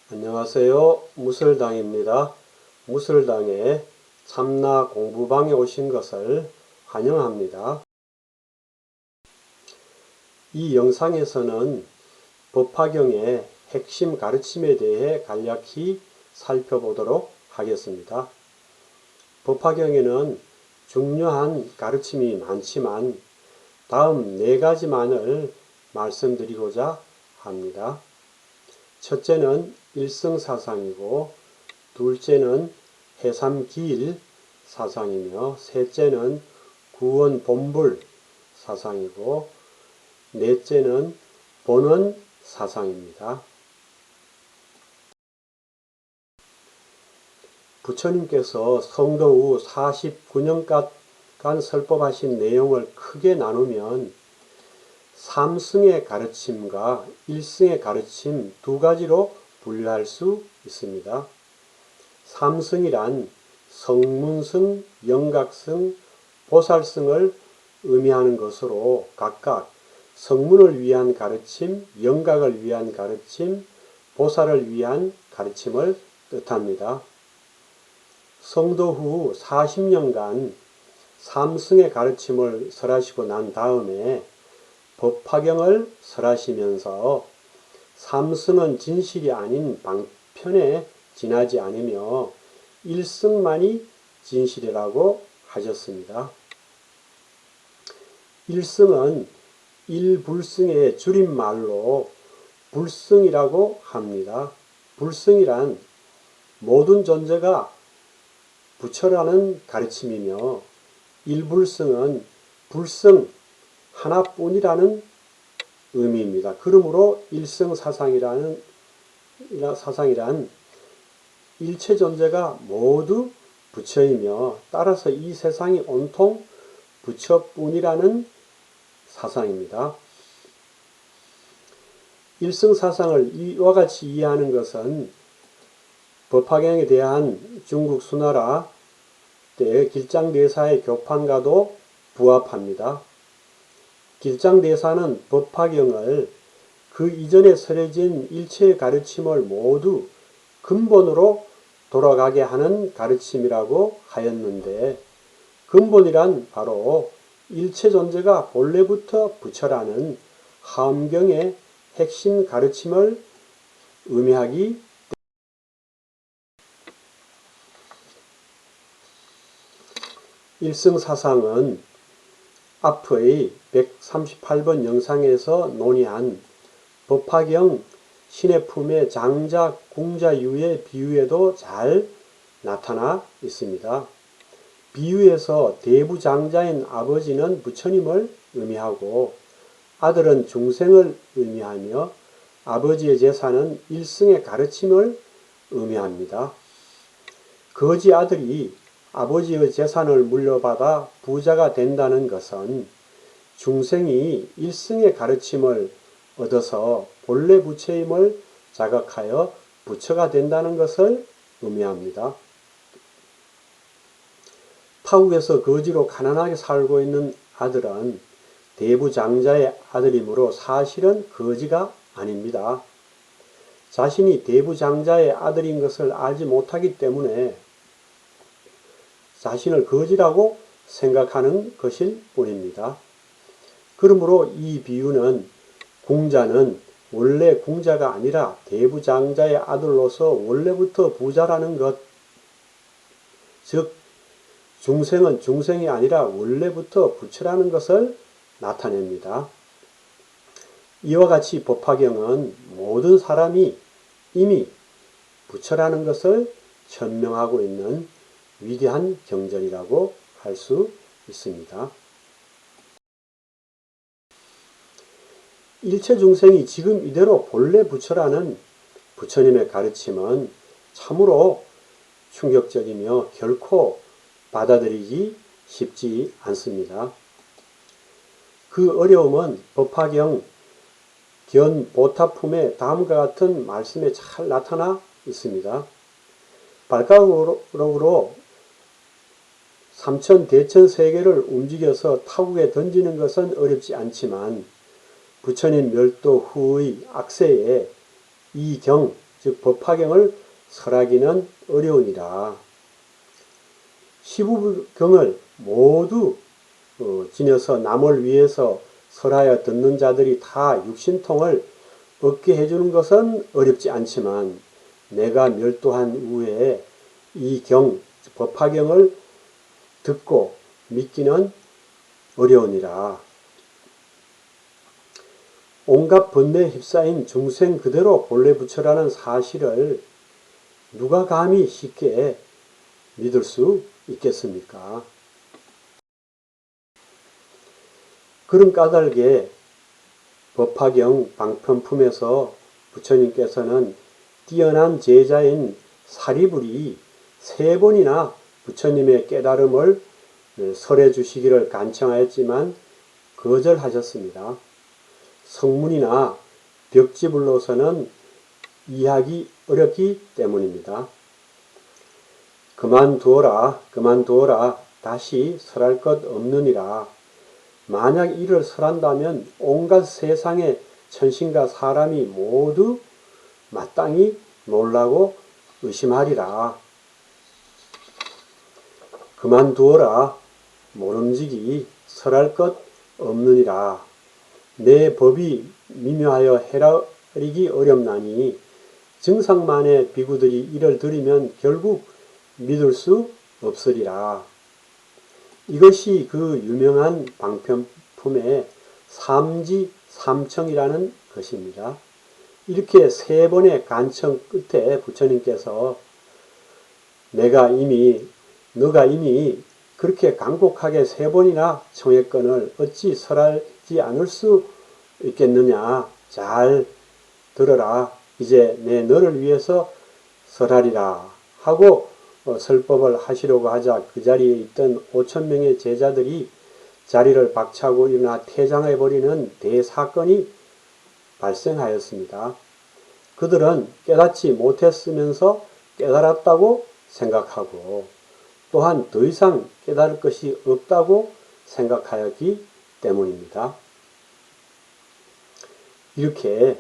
안녕하세요. 무설당입니다. 무설당의 참나 공부방에 오신 것을 환영합니다. 이 영상에서는 법화경의 핵심 가르침에 대해 간략히 살펴보도록 하겠습니다. 법화경에는 중요한 가르침이 많지만 다음 4가지만을 말씀드리고자 합니다. 첫째는 일성사상이고, 둘째는 해삼기일 사상이며, 셋째는 구원본불 사상이고, 넷째는 본원 사상입니다. 부처님께서 성도 후 49년간 설법하신 내용을 크게 나누면 삼승의 가르침과 일승의 가르침 2가지로 분류할 수 있습니다. 삼승이란 성문승, 영각승, 보살승을 의미하는 것으로 각각 성문을 위한 가르침, 영각을 위한 가르침, 보살을 위한 가르침을 뜻합니다. 성도 후 40년간 삼승의 가르침을 설하시고 난 다음에 법화경을 설하시면서 삼승은 진실이 아닌 방편에 지나지 않으며 일승만이 진실이라고 하셨습니다. 일승은 일불승의 줄임말로 불승이라고 합니다. 불승이란 모든 존재가 부처라는 가르침이며, 일불승은 불승 하나뿐이라는 의미입니다. 그러므로 일성사상이란 일체 존재가 모두 부처이며, 따라서 이 세상이 온통 부처뿐이라는 사상입니다. 일성사상을 이와 같이 이해하는 것은 법화경에 대한 중국 수나라 때 길장대사의 교판과도 부합합니다. 길장대사는 법화경을 그 이전에 설해진 일체의 가르침을 모두 근본으로 돌아가게 하는 가르침이라고 하였는데, 근본이란 바로 일체 존재가 본래부터 부처라는 화엄경의 핵심 가르침을 의미하기 때문입니다. 일성사상은 앞의 138번 영상에서 논의한 법화경 신의 품의 장자, 궁자유의 비유에도 잘 나타나 있습니다. 비유에서 대부장자인 아버지는 부처님을 의미하고, 아들은 중생을 의미하며, 아버지의 제사는 일승의 가르침을 의미합니다. 거지 아들이 아버지의 재산을 물려받아 부자가 된다는 것은 중생이 일승의 가르침을 얻어서 본래 부처임을 자각하여 부처가 된다는 것을 의미합니다. 타국에서 거지로 가난하게 살고 있는 아들은 대부장자의 아들이므로 사실은 거지가 아닙니다. 자신이 대부장자의 아들인 것을 알지 못하기 때문에 자신을 거지라고 생각하는 것일 뿐입니다. 그러므로 이 비유는 궁자는 원래 궁자가 아니라 대부장자의 아들로서 원래부터 부자라는 것, 즉 중생은 중생이 아니라 원래부터 부처라는 것을 나타냅니다. 이와 같이 법화경은 모든 사람이 이미 부처라는 것을 천명하고 있는 위대한 경전이라고 할 수 있습니다. 일체 중생이 지금 이대로 본래 부처라는 부처님의 가르침은 참으로 충격적이며 결코 받아들이기 쉽지 않습니다. 그 어려움은 법화경 견보타품의 다음과 같은 말씀에 잘 나타나 있습니다. 발가락으로 삼천 대천 세계를 움직여서 타국에 던지는 것은 어렵지 않지만 부처님 멸도 후의 악세에 이 경 즉 법화경을 설하기는 어려우니라. 시부경을 모두 지녀서 남을 위해서 설하여 듣는 자들이 다 육신통을 얻게 해주는 것은 어렵지 않지만 내가 멸도한 후에 이 경, 법화경을 듣고 믿기는 어려우니라. 온갖 번뇌에 휩싸인 중생 그대로 본래 부처라는 사실을 누가 감히 쉽게 믿을 수 있겠습니까? 그런 까닭에 법화경 방편품에서 부처님께서는 뛰어난 제자인 사리불이 3번이나 부처님의 깨달음을 설해 주시기를 간청하였지만 거절하셨습니다. 성문이나 벽지불로서는 이해하기 어렵기 때문입니다. 그만두어라, 그만두어라, 다시 설할 것 없느니라. 만약 이를 설한다면 온갖 세상의 천신과 사람이 모두 마땅히 놀라고 의심하리라. 그만두어라, 모름지기 설할 것 없느니라. 내 법이 미묘하여 헤아리기 어렵나니 증상만의 비구들이 이를 들으면 결국 믿을 수 없으리라. 이것이 그 유명한 방편품의 삼지삼청이라는 것입니다. 이렇게 3번의 간청 끝에 부처님께서 너가 이미 그렇게 간곡하게 3번이나 청했거늘 어찌 설하지 않을 수 있겠느냐. 잘 들어라. 이제 내 너를 위해서 설하리라 하고 설법을 하시려고 하자 그 자리에 있던 5,000명의 제자들이 자리를 박차고 일어나 퇴장해버리는 대사건이 발생하였습니다. 그들은 깨닫지 못했으면서 깨달았다고 생각하고 또한 더 이상 깨달을 것이 없다고 생각하였기 때문입니다. 이렇게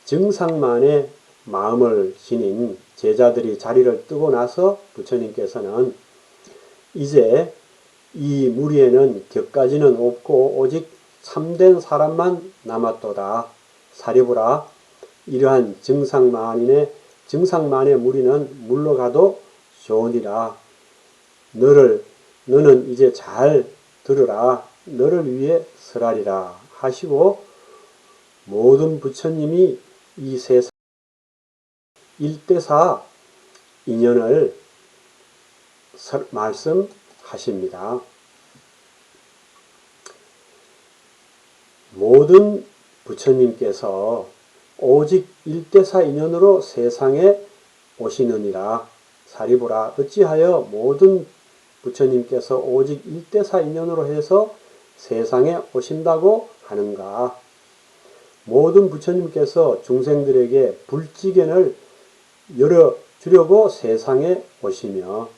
정상만의 마음을 지닌 제자들이 자리를 뜨고 나서 부처님께서는 이제 이 무리에는 격가지는 없고 오직 참된 사람만 남았도다. 사리부라, 이러한 정상만의 무리는 물러가도 좋으니라. 너는 이제 잘 들으라. 너를 위해 설하리라 하시고 모든 부처님이 이 세상 일대사 인연을 말씀하십니다. 모든 부처님께서 오직 일대사 인연으로 세상에 오시느니라. 사리부라, 어찌하여 모든 부처님께서 오직 일대사 인연으로 해서 세상에 오신다고 하는가? 모든 부처님께서 중생들에게 불지견을 열어주려고 세상에 오시며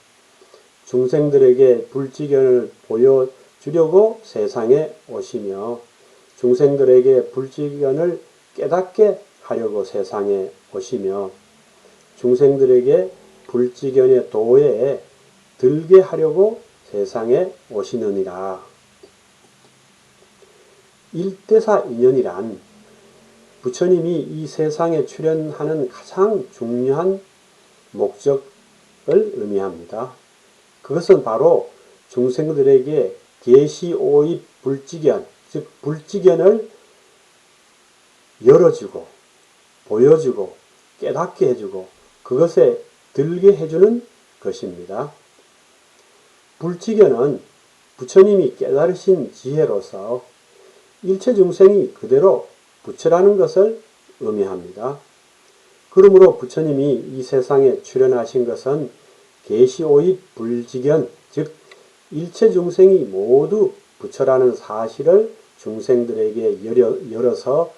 중생들에게 불지견을 보여주려고 세상에 오시며 중생들에게 불지견을 깨닫게 하려고 세상에 오시며 중생들에게 불지견의 도에 들게 하려고 세상에 오시느니라. 일대사 인연이란 부처님이 이 세상에 출현하는 가장 중요한 목적을 의미합니다. 그것은 바로 중생들에게 계시오입 불지견, 즉 불지견을 열어주고 보여주고 깨닫게 해주고 그것에 들게 해주는 것입니다. 불지견은 부처님이 깨달으신 지혜로서 일체 중생이 그대로 부처라는 것을 의미합니다. 그러므로 부처님이 이 세상에 출현하신 것은 계시오입 불지견, 즉 일체 중생이 모두 부처라는 사실을 중생들에게 열어서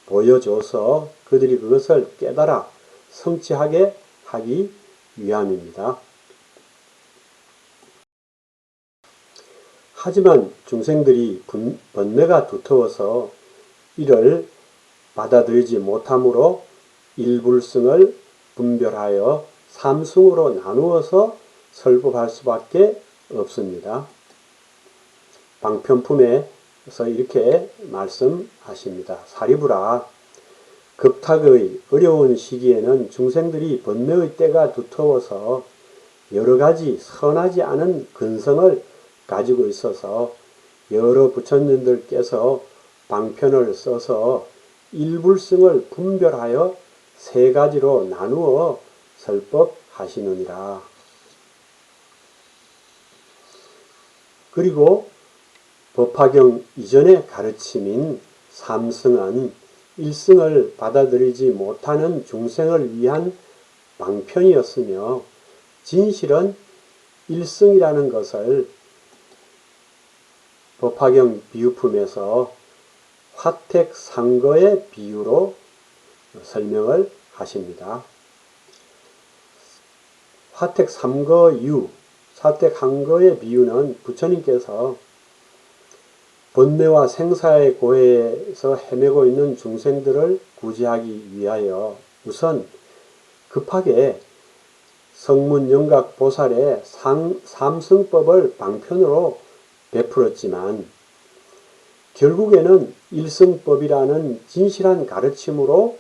보여줘서 그들이 그것을 깨달아 성취하게 하기 위함입니다. 하지만 중생들이 번뇌가 두터워서 이를 받아들이지 못하므로 일불승을 분별하여 삼승으로 나누어서 설법할 수밖에 없습니다. 방편품에서 이렇게 말씀하십니다. 사리부라, 급탁의 어려운 시기에는 중생들이 번뇌의 때가 두터워서 여러가지 선하지 않은 근성을 가지고 있어서 여러 부처님들께서 방편을 써서 일불승을 분별하여 세 가지로 나누어 설법하시느니라. 그리고 법화경 이전의 가르침인 삼승은 일승을 받아들이지 못하는 중생을 위한 방편이었으며 진실은 일승이라는 것을 법화경 비유품에서 화택상거의 비유로 설명을 하십니다. 화택삼거유, 화택한거의 비유는 부처님께서 번뇌와 생사의 고해에서 헤매고 있는 중생들을 구제하기 위하여 우선 급하게 성문영각보살의 삼승법을 방편으로 베풀었지만 결국에는 일승법이라는 진실한 가르침으로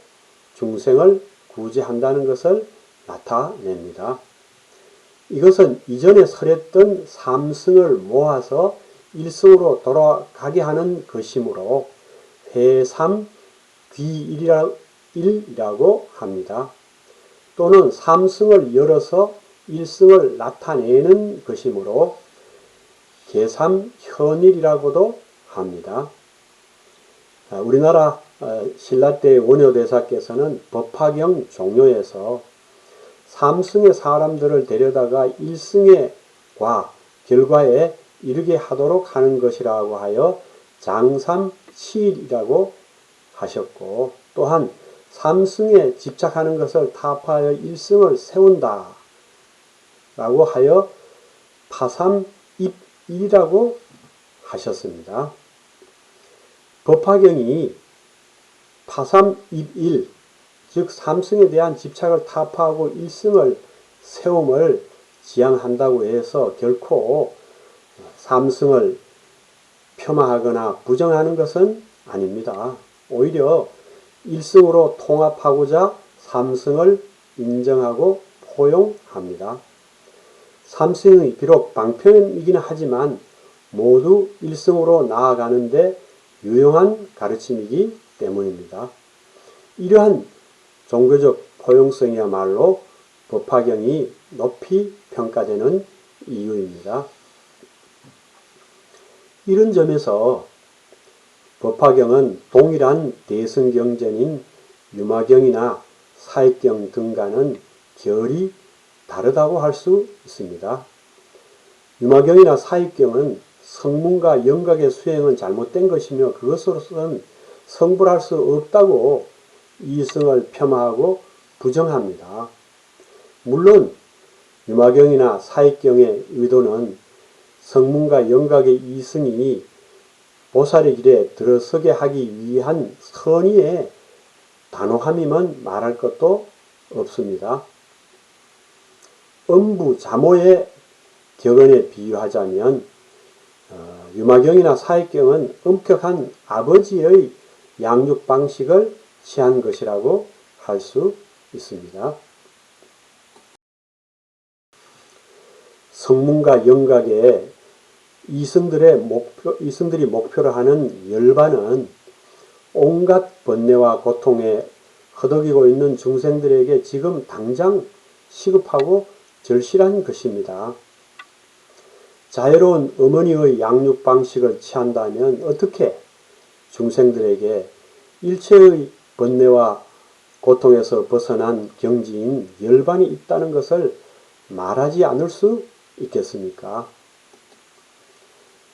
중생을 구제한다는 것을 나타냅니다. 이것은 이전에 설했던 삼승을 모아서 일승으로 돌아가게 하는 것이므로 회삼귀일이라고 합니다. 또는 삼승을 열어서 일승을 나타내는 것이므로 계삼현일이라고도 합니다. 우리나라 신라때 원효대사께서는 법화경 종요에서 삼승의 사람들을 데려다가 일승의 결과에 이르게 하도록 하는 것이라고 하여 장삼치일이라고 하셨고, 또한 삼승에 집착하는 것을 타파하여 일승을 세운다 라고 하여 파삼입일이라고 하셨습니다. 법화경이 파삼입일, 즉 삼승에 대한 집착을 타파하고 일승을 세움을 지향한다고 해서 결코 삼승을 폄하하거나 부정하는 것은 아닙니다. 오히려 일승으로 통합하고자 삼승을 인정하고 포용합니다. 삼승이 비록 방편이긴 하지만 모두 일승으로 나아가는데 유용한 가르침이기 때문입니다. 이러한 종교적 포용성이야말로 법화경이 높이 평가되는 이유입니다. 이런 점에서 법화경은 동일한 대승경전인 유마경이나 사익경 등과는 결이 다르다고 할 수 있습니다. 유마경이나 사익경은 성문과 영각의 수행은 잘못된 것이며 그것으로서는 성불할 수 없다고 이승을 폄하하고 부정합니다. 물론 유마경이나 사익경의 의도는 성문과 영각의 이승이 보살의 길에 들어서게 하기 위한 선의의 단호함이면 말할 것도 없습니다. 엄부자모의 격언에 비유하자면 유마경이나 사익경은 엄격한 아버지의 양육 방식을 취한 것이라고 할 수 있습니다. 성문과 영각의 이승들이 목표로 하는 열반은 온갖 번뇌와 고통에 허덕이고 있는 중생들에게 지금 당장 시급하고 절실한 것입니다. 자유로운 어머니의 양육 방식을 취한다면 어떻게 중생들에게 일체의 번뇌와 고통에서 벗어난 경지인 열반이 있다는 것을 말하지 않을 수 있겠습니까?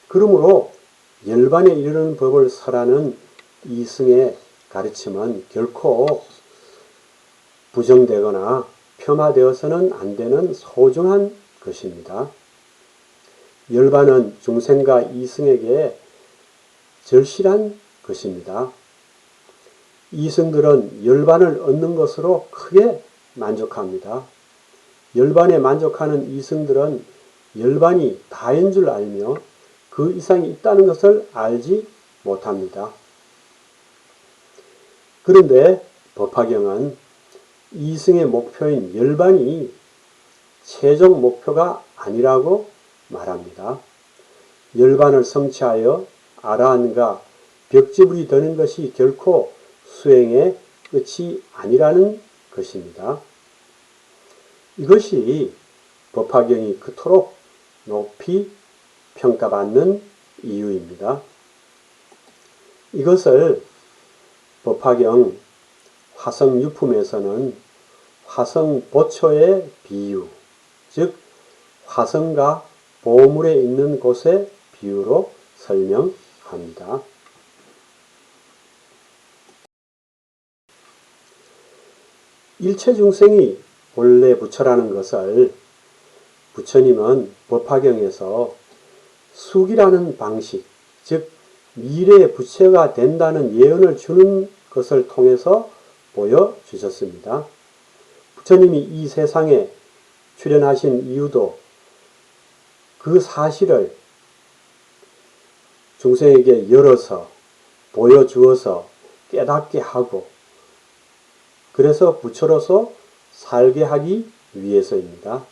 그러므로 열반에 이르는 법을 설하는 이승의 가르침은 결코 부정되거나 폄하되어서는 안 되는 소중한 것입니다. 열반은 중생과 이승에게 절실한 것입니다. 이승들은 열반을 얻는 것으로 크게 만족합니다. 열반에 만족하는 이승들은 열반이 다인 줄 알며 그 이상이 있다는 것을 알지 못합니다. 그런데 법화경은 이승의 목표인 열반이 최종 목표가 아니라고 말합니다. 열반을 성취하여 아라한과 벽지불이 되는 것이 결코 수행의 끝이 아니라는 것입니다. 이것이 법화경이 그토록 높이 평가받는 이유입니다. 이것을 법화경 화성유품에서는 화성보초의 비유, 즉 화성과 보물에 있는 곳의 비유로 설명합니다. 일체중생이 본래 부처라는 것을 부처님은 법화경에서 숙이라는 방식, 즉 미래의 부처가 된다는 예언을 주는 것을 통해서 보여주셨습니다. 부처님이 이 세상에 출현하신 이유도 그 사실을 중생에게 열어서 보여주어서 깨닫게 하고 그래서 부처로서 살게 하기 위해서입니다.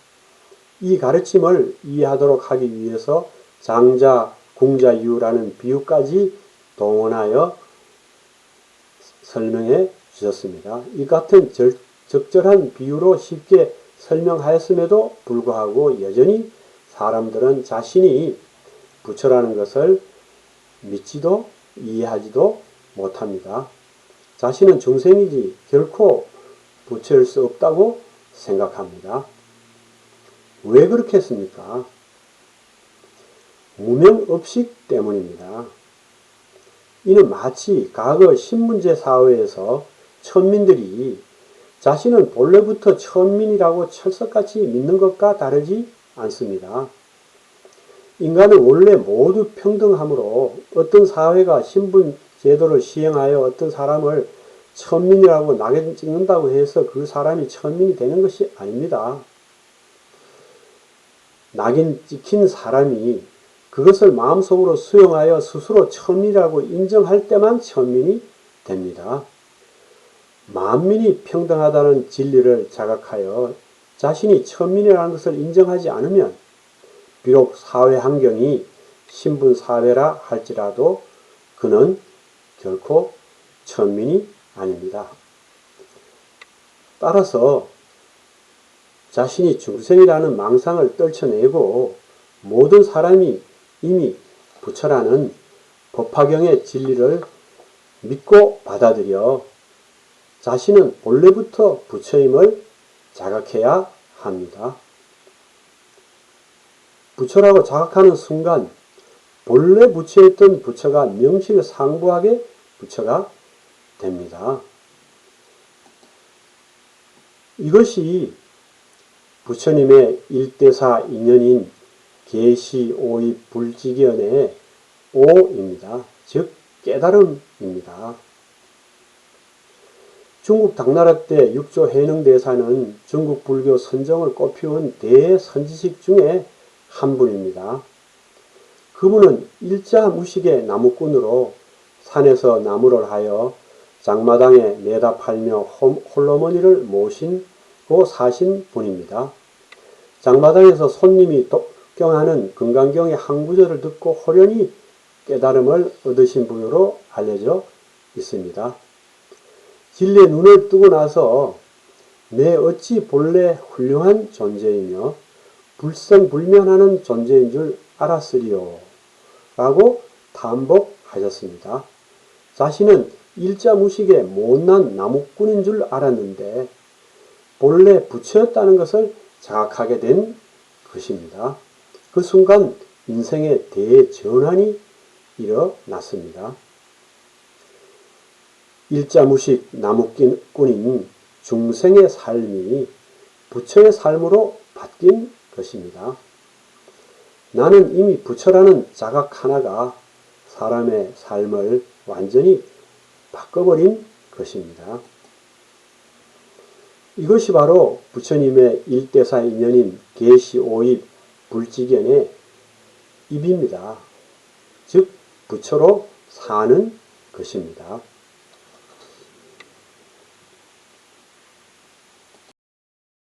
이 가르침을 이해하도록 하기 위해서 장자, 궁자유라는 비유까지 동원하여 설명해 주셨습니다. 이 같은 적절한 비유로 쉽게 설명하였음에도 불구하고 여전히 사람들은 자신이 부처라는 것을 믿지도 이해하지도 못합니다. 자신은 중생이지 결코 부처일 수 없다고 생각합니다. 왜 그렇겠습니까? 무명업식 때문입니다. 이는 마치 과거 신문제 사회에서 천민들이 자신은 본래부터 천민이라고 철석같이 믿는 것과 다르지 않습니다. 인간은 원래 모두 평등하므로 어떤 사회가 신분 제도를 시행하여 어떤 사람을 천민이라고 낙인 찍는다고 해서 그 사람이 천민이 되는 것이 아닙니다. 낙인 찍힌 사람이 그것을 마음속으로 수용하여 스스로 천민이라고 인정할 때만 천민이 됩니다. 만민이 평등하다는 진리를 자각하여 자신이 천민이라는 것을 인정하지 않으면 비록 사회 환경이 신분 사회라 할지라도 그는 결코 천민이 아닙니다. 따라서 자신이 중생이라는 망상을 떨쳐내고 모든 사람이 이미 부처라는 법화경의 진리를 믿고 받아들여 자신은 본래부터 부처임을 자각해야 합니다. 부처라고 자각하는 순간 본래 부처였던 부처가 명실상부하게 부처가 됩니다. 이것이 부처님의 일대사 인연인 계시 오입 불지견의 오입니다. 즉 깨달음입니다. 중국 당나라 때 육조 해능대사는 중국 불교 선정을 꽃피운 대선지식 중에 한 분입니다. 그분은 일자무식의 나무꾼으로 산에서 나무를 하여 장마당에 내다 팔며 홀로머니를 모시고 사신 분입니다. 장마당에서 손님이 독경하는 금강경의 한 구절을 듣고 호련히 깨달음을 얻으신 분으로 알려져 있습니다. 진리에 눈을 뜨고 나서 내 어찌 본래 훌륭한 존재이며 불생불면하는 존재인 줄 알았으리요 라고 반복하셨습니다. 자신은 일자무식의 못난 나무꾼인 줄 알았는데 본래 부처였다는 것을 자각하게 된 것입니다. 그 순간 인생의 대전환이 일어났습니다. 일자무식 나무꾼인 중생의 삶이 부처의 삶으로 바뀐 것입니다. 나는 이미 부처라는 자각 하나가 사람의 삶을 완전히 바꿔버린 것입니다. 이것이 바로 부처님의 일대사 인연인 계시 5입 불지견의 입입니다. 즉 부처로 사는 것입니다.